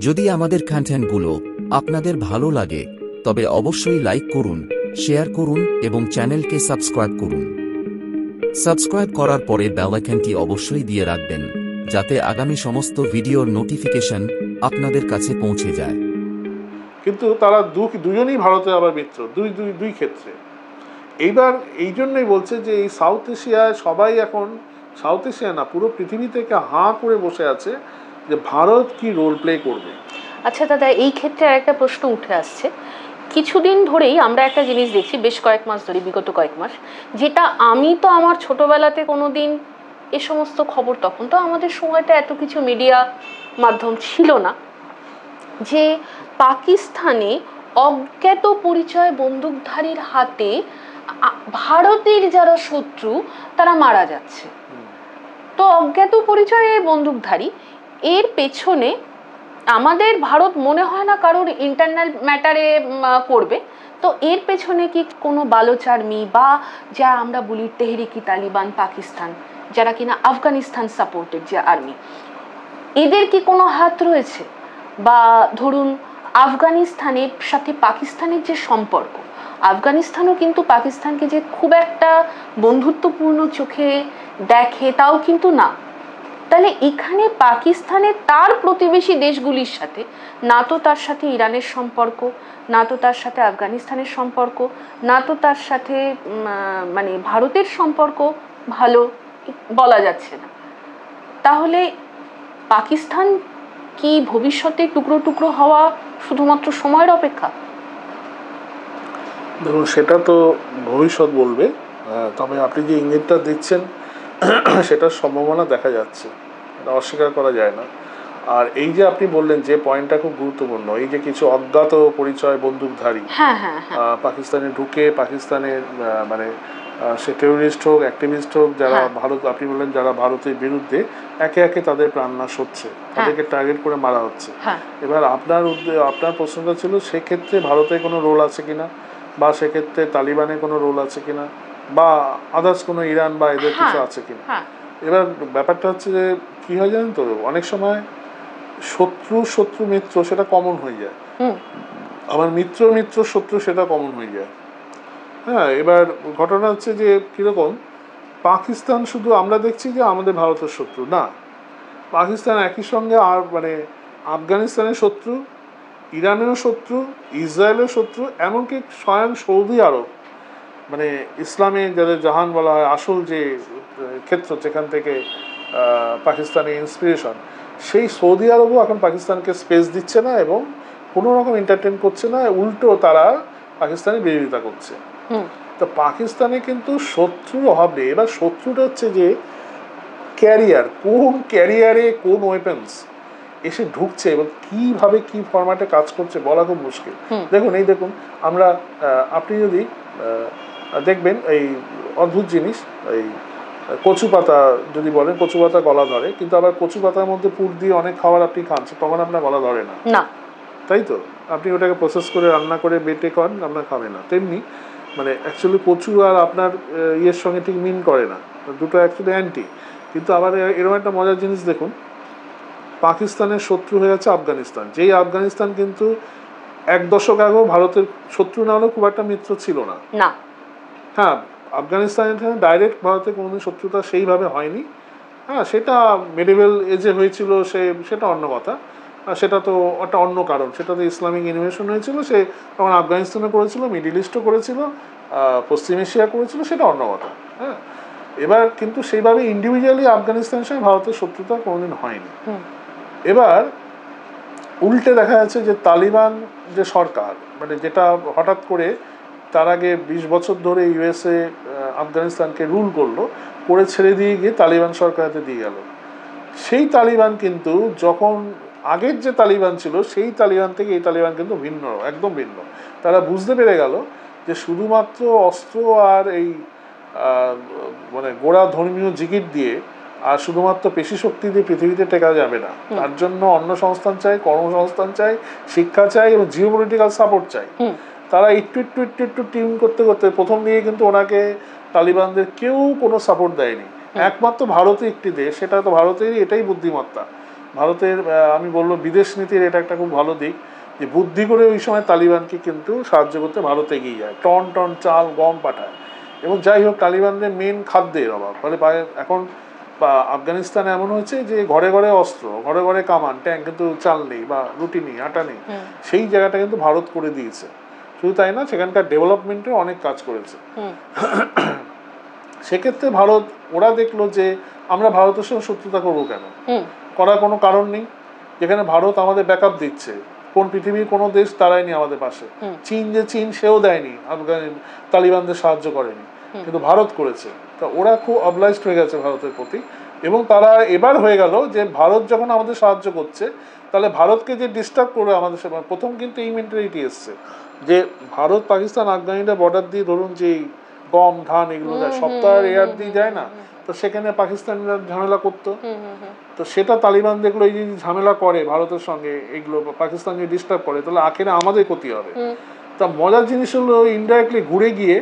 যদি আমাদের কন্টেন্টগুলো আপনাদের ভালো লাগে তবে অবশ্যই লাইক করুন, শেয়ার করুন এবং চ্যানেলকে সাবস্ক্রাইব করুন। সাবস্ক্রাইব করার পরে বেল আইকনটি অবশ্যই দিয়ে রাখবেন যাতে আগামী সমস্ত ভিডিওর নোটিফিকেশন আপনাদের কাছে পৌঁছে যায়। কিন্তু তারা দুজনেই ভারতে আবার মিত্র, দুই ক্ষেত্রে। এইবার এই জন্যই বলছে যে এই সাউথ এশিয়ায় সবাই এখন, সাউথ এশিয়া না পুরো পৃথিবী থেকে হাঁ করে বসে আছে যে ভারত কি রোল প্লে করবে। আচ্ছা দাদা, এই ক্ষেত্রে আরেকটা প্রশ্ন উঠে আসছে। কিছুদিন ধরেই আমরা একটা জিনিস দেখছি, বেশ কয়েক মাস ধরে, বিগত কয়েক মাস, যেটা আমি তো আমার ছোটবেলাতে কোনোদিন এ সমস্ত খবর, তখন তো আমাদের সময়টা এত কিছু মিডিয়া মাধ্যম ছিল না, যে পাকিস্তানে অজ্ঞাত পরিচয় বন্দুকধারীর হাতে ভারতের যারা শত্রু তারা মারা যাচ্ছে। তো অজ্ঞাত পরিচয়ে বন্দুকধারী, এর পেছনে আমাদের ভারত মনে হয় না কারোর ইন্টারনাল ম্যাটারে করবে। তো এর পেছনে কি কোনো বালোচ আর্মি বা যা আমরা বলি তেহরিকি তালিবান পাকিস্তান, যারা কিনা আফগানিস্তান সাপোর্টেড যে আর্মি, এদের কি কোনো হাত রয়েছে? বা ধরুন আফগানিস্তানের সাথে পাকিস্তানের যে সম্পর্ক, আফগানিস্তানও কিন্তু পাকিস্তানকে যে খুব একটা বন্ধুত্বপূর্ণ চোখে দেখে তাও কিন্তু না। তাহলে এখানে পাকিস্তানের তার প্রতিবেশী দেশগুলির সাথে না তো তার সাথে ইরানের সম্পর্ক, না তো তার সাথে আফগানিস্তানের সম্পর্ক, না তো তার সাথে মানে ভারতের সম্পর্ক ভালো বলা যাচ্ছে না। তাহলে পাকিস্তান কি ভবিষ্যতে টুকরো টুকরো হওয়া শুধুমাত্র সময়ের অপেক্ষা? দেখুন, সেটা তো ভবিষ্যৎ বলবে, তবে আপনি যে ইঙ্গিতটা দিচ্ছেন সেটার সম্ভাবনা দেখা যাচ্ছে, এটা অস্বীকার করা যায় না। আর এই যে আপনি বললেন যে পয়েন্টটা খুব গুরুত্বপূর্ণ, এই যে কিছু অজ্ঞাত পরিচয় বন্দুকধারী পাকিস্তানে ঢুকে, পাকিস্তানের মানে সে টেরোরিস্ট হোক, অ্যাক্টিভিস্ট হোক, যারা ভারত, আপনি বললেন যারা ভারতের বিরুদ্ধে, একে একে তাদের প্রাণনাশ হচ্ছে, তাদেরকে টার্গেট করে মারা হচ্ছে। এবার আপনার প্রশ্নটা ছিল সেক্ষেত্রে ভারতের কোনো রোল আছে কিনা, বা সেক্ষেত্রে তালিবানের কোনো রোল আছে কিনা, বা আদার্স কোনো ইরান বা এদের কিছু আছে কিনা। এবার ব্যাপারটা হচ্ছে যে কি হয় জানেন তো, অনেক সময় শত্রু মিত্র সেটা কমন হয়ে যায়, আবার মিত্র শত্রু সেটা কমন হয়ে যায়। হ্যাঁ, এবার ঘটনা হচ্ছে যে কিরকম, পাকিস্তান শুধু আমরা দেখছি যে আমাদের ভারতের শত্রু না, পাকিস্তান একই সঙ্গে আর মানে আফগানিস্তানের শত্রু, ইরানেরও শত্রু, ইসরায়েলের শত্রু, এমনকি স্বয়ং সৌদি আরব, মানে ইসলামে যাদের জাহান বলা হয়, আসল যে ক্ষেত্র যেখান থেকে পাকিস্তানের ইন্সপিরেশন, সেই সৌদি আরবও এখন পাকিস্তানকে স্পেস দিচ্ছে না এবং কোনো রকম এন্টারটেন করছে না, উল্টো তারা পাকিস্তানের বিরোধিতা করছে। তো পাকিস্তানে কিন্তু শত্রুর অভাব নেই। এবার শত্রুটা হচ্ছে যে ক্যারিয়ার, কোন ক্যারিয়ারে কোন ওয়েপেন্স এসে ঢুকছে এবং কিভাবে কি ফরম্যাটে কাজ করছে বলা খুব মুশকিল। দেখুন আমরা, আপনি যদি দেখবেন এই অদ্ভুত জিনিস, এই কচু পাতা যদি বলেন, কচু পাতা গলা ধরে, কিন্তু আবার কচু পাতার মধ্যে পুর দিয়ে অনেক খাবার আপনি খান, তখন আপনার গলা ধরে না, তাই তো? আপনি ওটাকে প্রসেস করে রান্না করে বেটে করেন, আপনার খাবে না। তেমনি মানে অ্যাকচুয়ালি কচু আর আপনার ইয়ের সঙ্গে ঠিক মিন করে না, দুটো অ্যাকচুয়ালি অ্যান্টি। কিন্তু আবার এরকম একটা মজার জিনিস দেখুন, পাকিস্তানের শত্রু হয়ে আছে আফগানিস্তান, যেই আফগানিস্তান কিন্তু এক দশক আগেও ভারতের শত্রু না হলেও খুব একটা মিত্র ছিল না। হ্যাঁ, আফগানিস্তানের ডাইরেক্ট ভারতের কোনোদিন শত্রুতা সেইভাবে হয়নি। হ্যাঁ, সেটা মেডিভেল এজে হয়েছিল, সেটা অন্য কথা, সেটা তো একটা অন্য কারণ, সেটা তো ইসলামিক ইনভেশন হয়েছিল, সে তখন আফগানিস্তানে করেছিল, মিডিল ইস্টও করেছিল, পশ্চিম এশিয়া করেছিল, সেটা অন্য কথা। হ্যাঁ, এবার কিন্তু সেইভাবে ইন্ডিভিজুয়ালি আফগানিস্তানের সঙ্গে ভারতের শত্রুতা কোনোদিন হয়নি। এবার উল্টে দেখা যাচ্ছে যে তালিবান যে সরকার, মানে যেটা হঠাৎ করে তার আগে 20 বছর ধরে ইউএসএ আফগানিস্তানকে রুল করে ছেড়ে দিয়ে গিয়ে তালিবান সরকারকে দিয়ে গেল, সেই তালিবান কিন্তু যখন আগের যে তালিবান ছিল সেই তালিবান থেকে এই তালিবান কিন্তু ভিন্ন, একদম ভিন্ন। তারা বুঝতে পেরে গেল যে শুধুমাত্র অস্ত্র আর এই মানে গোড়া ধর্মীয় জিগির দিয়ে আর শুধুমাত্র পেশি শক্তি দিয়ে পৃথিবীতে টেকা যাবে না, তার জন্য অন্য সংস্থান চাই, কর্মসংস্থান চাই, শিক্ষা চাই এবং জিওপলিটিক্যাল সাপোর্ট চাই। তারা একটু টিম করতে করতে প্রথম দিকে কিন্তু ওনাকে তালিবানদের কেউ কোনো সাপোর্ট দেয়নি, একমাত্র ভারতে একটি দেশ, সেটা তো ভারতেরই এটাই বুদ্ধিমত্তা, ভারতের আমি বলবো বিদেশ নীতির এটা একটা খুব ভালো দিক যে বুদ্ধি করে ওই সময় তালিবানকে কিন্তু সাহায্য করতে ভারত এগিয়ে যায়, টন টন চাল গম পাঠায়। এবং যাই হোক তালিবানদের মেন খাদ্যের অভাব, ফলে এখন আফগানিস্তান এমন হয়েছে যে ঘরে ঘরে অস্ত্র, ঘরে ঘরে কামান ট্যাঙ্ক, কিন্তু চাল নেই বা রুটি নেই, আটা নেই। সেই জায়গাটা কিন্তু ভারত করে দিয়েছে। শুধু তাই না, সেখানকার ডেভেলপমেন্টে অনেক কাজ করেছে। সেক্ষেত্রে ভারত ওরা দেখলো যে আমরা ভারতের সঙ্গে শত্রুতা করবো কেন, করার কোনো কারণ নেই। যেখানে ভারত আমাদের ব্যাকআপ দিচ্ছে, কোন পৃথিবীর কোনো দেশ দাঁড়ায়নি আমাদের পাশে। চীন যে চীন সেও দেয়নি, তালিবানদের সাহায্য করেনি, কিন্তু ভারত করেছে। তা ওরা খুব অবলাইজড হয়ে গেছে ভারতের প্রতি। এবং তারা এবার হয়ে গেল যে ভারত যখন আমাদের সাহায্য করছে, তাহলে ভারতকে যে ডিস্টার্ব করবে আমাদের সাথে। প্রথম কিন্তু এই মেন্টালিটি এসছে যে ভারত পাকিস্তান আফগানিরা বর্ডার দিয়ে ধরুন যে গম ধান এগুলো যায়, সপ্তাহ এয়ার দিয়ে যায় না, তো সেখানে পাকিস্তানিরা ঝামেলা করতো। তো সেটা তালিবান দেখলো এই যে ঝামেলা করে ভারতের সঙ্গে, এইগুলো পাকিস্তান যদি ডিস্টার্ব করে তাহলে আখেরে আমাদের ক্ষতি হবে। তা মজার জিনিস হলো ইনডাইরেক্টলি ঘুরে গিয়ে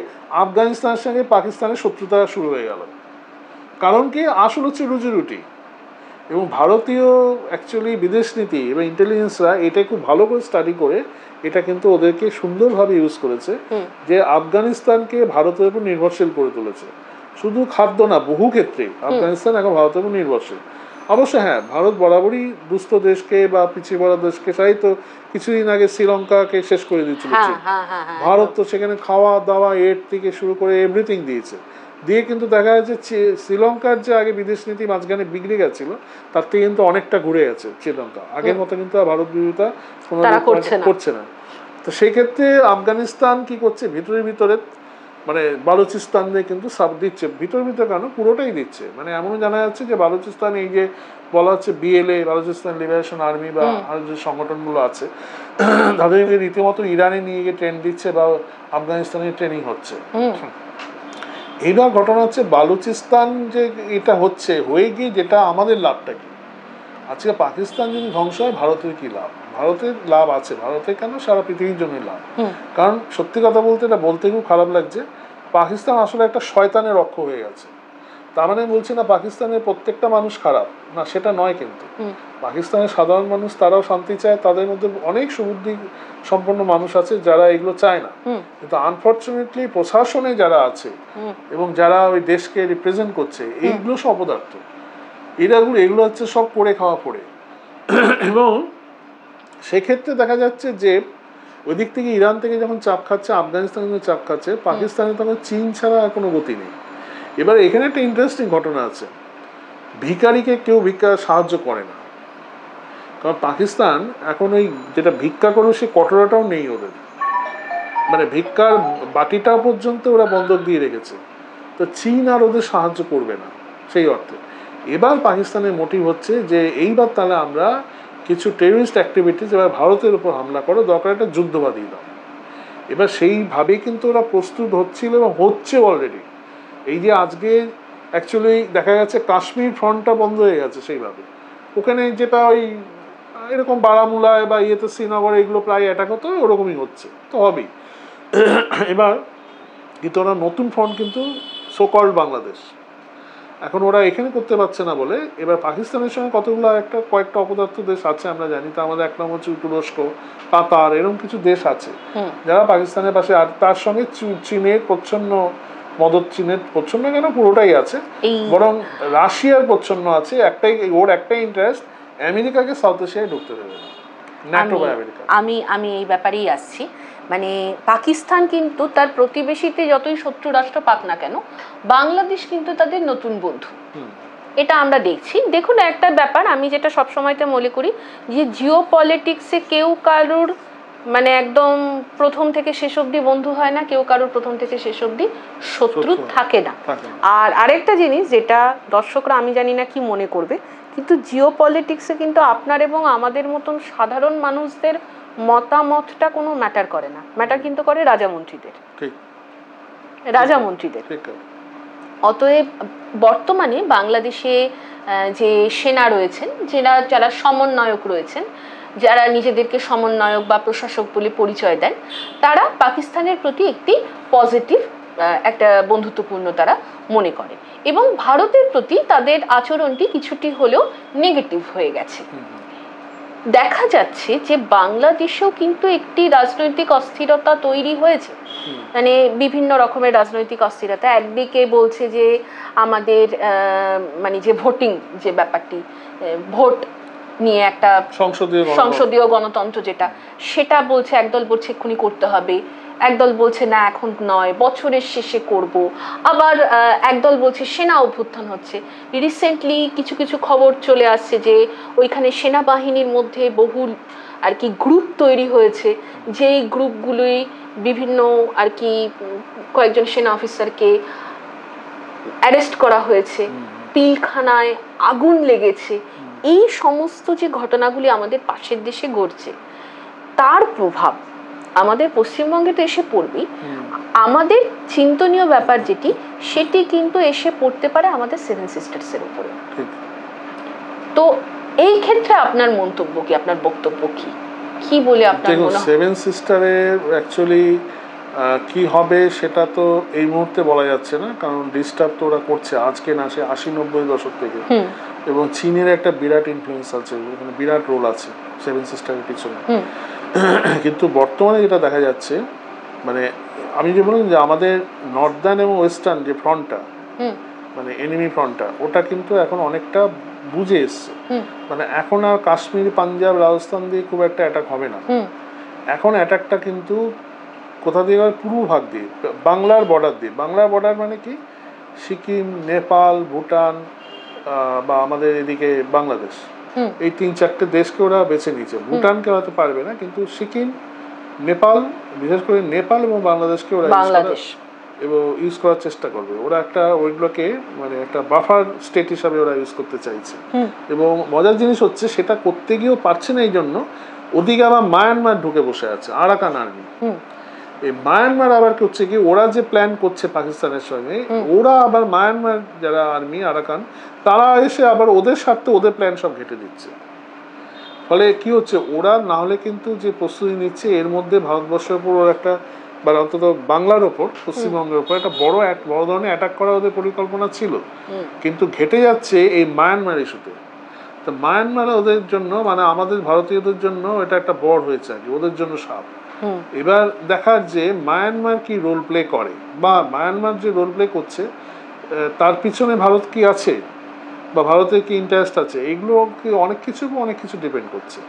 আফগানিস্তানের সঙ্গে পাকিস্তানের শত্রুতা শুরু হয়ে গেল। কারণ কি, আসল হচ্ছে রুজি রুটি। এবং ভারতীয় অ্যাকচুয়ালি বিদেশ নীতি এবং ইন্টেলিজেন্সরা এটা খুব ভালো করে স্টাডি করে এটা কিন্তু ওদেরকে সুন্দরভাবে ইউজ করেছে যে আফগানিস্তানকে ভারতের উপর নির্ভরশীল করে তুলেছে। শুধু খাদ্য না, বহু ক্ষেত্রে আফগানিস্তান এখন ভারতের উপর নির্ভরশীল। অবশ্য হ্যাঁ, ভারত বরাবরই দুস্থ দেশকে বা পিছিয়ে পড়া দেশকে, তাই তো কিছুদিন আগে শ্রীলঙ্কাকে শেষ করে দিয়েছিল। ভারত তো সেখানে খাওয়া দাওয়া এর থেকে শুরু করে এভরিথিং দিয়েছে। দিয়ে কিন্তু দেখা যাচ্ছে শ্রীলঙ্কার যে আগে বিদেশ নীতি মাঝখানে বিগড়ে গেছিল, তার থেকে কিন্তু অনেকটা ঘুরে গেছে শ্রীলঙ্কা। আগের মতো কিন্তু ভারত বিরোধিতা করছে না। তো সেই ক্ষেত্রে আফগানিস্তান কি করছে, ভিতরে মানে বালুচিস্তানে কিন্তু সাব দিচ্ছে, ভিতরে কেন পুরোটাই দিচ্ছে। মানে এমনও জানা যাচ্ছে যে বালুচিস্তান, এই যে বলা হচ্ছে BLA, বালুচিস্তান লিবারেশন আর্মি বা আর যে সংগঠনগুলো আছে, তাদেরকে রীতিমতো ইরানে নিয়ে গিয়ে ট্রেন দিচ্ছে বা আফগানিস্তানে ট্রেনিং হচ্ছে। এইবার ঘটনা হচ্ছে বালুচিস্তান যে এটা হচ্ছে হয়ে গিয়ে যেটা আমাদের লাভটা কি, আজকে পাকিস্তান যদি ধ্বংস হয় ভারতের কি লাভ? ভারতের লাভ আছে, ভারতের কেন সারা পৃথিবীর জন্যই লাভ। কারণ সত্যি কথা বলতে, এটা বলতে খুব খারাপ লাগছে, পাকিস্তান আসলে একটা শয়তানের অক্ষ হয়ে গেছে। তার মানে বলছি না পাকিস্তানের প্রত্যেকটা মানুষ খারাপ, না সেটা নয়। কিন্তু পাকিস্তানের সাধারণ মানুষ তারাও শান্তি চায়, তাদের মধ্যে অনেক সুবুদ্ধি সম্পন্ন মানুষ আছে যারা এগুলো চায় না। কিন্তু আনফর্চুনেটলি প্রশাসনে যারা আছে এবং যারা ওই দেশকে রিপ্রেজেন্ট করছে, এইগুলো সব অপদার্থ। এগুলো হচ্ছে সব করে খাওয়া পড়ে। এবং সেক্ষেত্রে দেখা যাচ্ছে যে ওই দিক থেকে ইরান থেকে যখন চাপ খাচ্ছে, আফগানিস্তান যখন চাপ খাচ্ছে, পাকিস্তানে তখন চীন ছাড়া আর কোনো গতি নেই। এবার এখানে একটা ইন্টারেস্টিং ঘটনা আছে, ভিখারিকে কেউ সাহায্য করে না। কারণ পাকিস্তান এখন ওই যেটা ভিক্ষা করবে সে কটরাটাও নেই ওদের, মানে ভিক্ষার বাটিটা পর্যন্ত ওরা বন্ধক দিয়ে রেখেছে। তো চীন আর ওদের সাহায্য করবে না সেই অর্থে। এবার পাকিস্তানের মোটিভ হচ্ছে যে এইবার তাহলে আমরা কিছু টেররিস্ট অ্যাক্টিভিটিস এবার ভারতের উপর হামলা করো, দরকার একটা যুদ্ধ বাঁধিয়ে দাও। এবার সেইভাবেই কিন্তু ওরা প্রস্তুত হচ্ছিল এবং হচ্ছে অলরেডি। এই যে আজকে অ্যাকচুয়ালি দেখা যাচ্ছে কাশ্মীর ফ্রন্টটা বন্ধ হয়ে গেছে সেইভাবে, ওখানে যেটা ওই এরকম বারামুলায় বা ইয়েতে শ্রীনগর এগুলো প্রায় অ্যাটাক হতো, ওরকমই হচ্ছে, তো হবেই। এবার কিন্তু ওরা নতুন ফ্রন্ট কিন্তু সোকল্ড বাংলাদেশ, এখন ওরা এখানে করতে পারছে না বলে এবার পাকিস্তানের সঙ্গে কতগুলো কয়েকটা অপদার্থ দেশ আছে আমরা জানি। তো আমাদের এক নম্বর হচ্ছে তুরস্ক, কাতার, এরকম কিছু দেশ আছে যারা পাকিস্তানের পাশে। আর তার সঙ্গে চীনের প্রচ্ছন্ন মদত, চীনের প্রচ্ছন্ন কেন পুরোটাই আছে, বরং রাশিয়ার প্রচ্ছন্ন আছে। ওর একটাই ইন্টারেস্ট, আমেরিকাকে সাউথ এশিয়ায় ঢুকতে দেবে না, ন্যাটো বা আমেরিকা। আমি এই ব্যাপারেই আসছি। মানে পাকিস্তান কিন্তু তার প্রতিবেশীতে যতই শত্রু রাষ্ট্র পাক না কেন, বাংলাদেশ কিন্তু তাদের নতুন বন্ধু, এটা আমরা দেখছি। দেখুন একটা ব্যাপার আমি যেটা সবসময়তে মনে করি, যে জিও পলিটিক্সে কেউ কারুর মানে একদম প্রথম থেকে শেষ অবধি বন্ধু হয় না, কেউ কারুর প্রথম থেকে শেষ অবধি শত্রু থাকে না। আর আরেকটা জিনিস যেটা দর্শকরা আমি জানি না কি মনে করবে, কিন্তু জিও পলিটিক্সে কিন্তু আপনার এবং আমাদের মতন সাধারণ মানুষদের মতামতটা কোনো ম্যাটার করে না, ম্যাটার কিন্তু করে রাজামন্ত্রীদের। অতএব বর্তমানে বাংলাদেশে যে সেনা রয়েছেন, যারা সমন্বয়ক রয়েছেন, যারা নিজেদেরকে সমন্বয়ক বা প্রশাসক বলে পরিচয় দেন, তারা পাকিস্তানের প্রতি একটি পজিটিভ একটা বন্ধুত্বপূর্ণ তারা মনে করে, এবং ভারতের প্রতি তাদের আচরণটি কিছুটি হলেও নেগেটিভ হয়ে গেছে। দেখা যাচ্ছে যে বাংলাদেশেও কিন্তু একটি রাজনৈতিক অস্থিরতা তৈরি হয়েছে, মানে বিভিন্ন রকমের রাজনৈতিক অস্থিরতা। একদিকে বলছে যে আমাদের মানে যে ভোটিং যে ব্যাপারটি, ভোট নিয়ে একটা সংসদীয় গণতন্ত্র যেটা, সেটা বলছে, একদল বলছে এক্ষুনি করতে হবে, একদল বলছে না এখন নয়, বছরের শেষে করব, আবার একদল বলছে সেনা অভ্যুত্থান হচ্ছে। রিসেন্টলি কিছু কিছু খবর চলে আসছে যে ওইখানে সেনাবাহিনীর মধ্যে বহু আর কি গ্রুপ তৈরি হয়েছে, যেই গ্রুপগুলোই বিভিন্ন আর কি কয়েকজন সেনা অফিসারকে অ্যারেস্ট করা হয়েছে, পিলখানায় আগুন লেগেছে। এই সমস্ত যে ঘটনাগুলি আমাদের পাশের দেশে ঘটছে, তার প্রভাব আমাদের পশ্চিমবঙ্গে তো এসে পড়বেই। আমাদের চিন্তনীয় ব্যাপার যেটি, সেটি কিন্তু এসে পড়তে পারে আমাদের সেভেন সিস্টার্সের উপরে। তো এই ক্ষেত্রে আপনার মন্তব্য কি, আপনার বক্তব্য কি, কি বলে আপনার মনে হয়? সেভেন সিস্টারের অ্যাকচুয়ালি কি হবে সেটা তো এই মুহূর্তে বলা যাচ্ছে না, কারণ ডিস্টার্ব তো ওরা করছে আজকে না, সে 80-90 দশক থেকে, এবং চীনের একটা বিরাট ইনফ্লুয়েন্স আছে, ওখানে বিরাট রোল আছে সেভেন সিস্টারের পিছনে। কিন্তু বর্তমানে যেটা দেখা যাচ্ছে, মানে আমি যে বললাম যে আমাদের নর্দার্ন এবং ওয়েস্টার্ন যে ফ্রন্টটা, মানে এনিমি ফ্রন্টটা, ওটা কিন্তু এখন অনেকটা বুঝে এসছে। মানে এখন আর কাশ্মীর, পাঞ্জাব, রাজস্থান দিয়ে খুব একটা অ্যাটাক হবে না। এখন অ্যাটাকটা কিন্তু কোথা দিয়ে হয়? পূর্ব ভাগ দিয়ে, বাংলার বর্ডার দিয়ে। বাংলার বর্ডার মানে কি? সিকিম, নেপাল, ভুটান বা আমাদের এদিকে বাংলাদেশ, এই 3-4টে দেশকে ওরা বেছে নিয়েছে। ভুটানকে হয়তো পারবে না, কিন্তু সিকিম, নেপাল, বিশেষ করে নেপাল এবং বাংলাদেশকে ওরা ইউজ করার চেষ্টা করবে। ওরা একটা ওইগুলোকে মানে একটা বাফার স্টেট হিসাবে ওরা ইউজ করতে চাইছে। এবং মজার জিনিস হচ্ছে, সেটা করতে গিয়েও পারছে না, এই জন্য ওদিকে আবার মায়ানমার ঢুকে বসে আছে, আরাকান আর্মি। এই মায়ানমার আবার কি হচ্ছে কি, ওরা যে প্ল্যান করছে পাকিস্তানের সঙ্গে, ওরা আবার মায়ানমার যারা আর্মি আরাকান, তারা এসে আবার ওদের স্বার্থে ওদের প্ল্যান সব ঘেঁটে দিচ্ছে। ফলে কি হচ্ছে, ওরা না হলে কিন্তু যে প্রস্তুতি নিচ্ছে, এর মধ্যে ভারতবর্ষের উপর ওর একটা, বা অন্তত বাংলার ওপর, পশ্চিমবঙ্গের ওপর একটা বড় ধরনের অ্যাটাক করা ওদের পরিকল্পনা ছিল, কিন্তু ঘেটে যাচ্ছে এই মায়ানমার ইস্যুতে। তো মায়ানমার ওদের জন্য, মানে আমাদের ভারতীয়দের জন্য এটা একটা বড় হয়েছে আর কি, ওদের জন্য সাপ। এবার দেখার যে মায়ানমার কি রোল প্লে করে, বা মায়ানমার যে রোল প্লে করছে তার পিছনে ভারত কি আছে, বা ভারতের কি ইন্টারেস্ট আছে, এগুলো কি অনেক কিছু ডিপেন্ড করছে।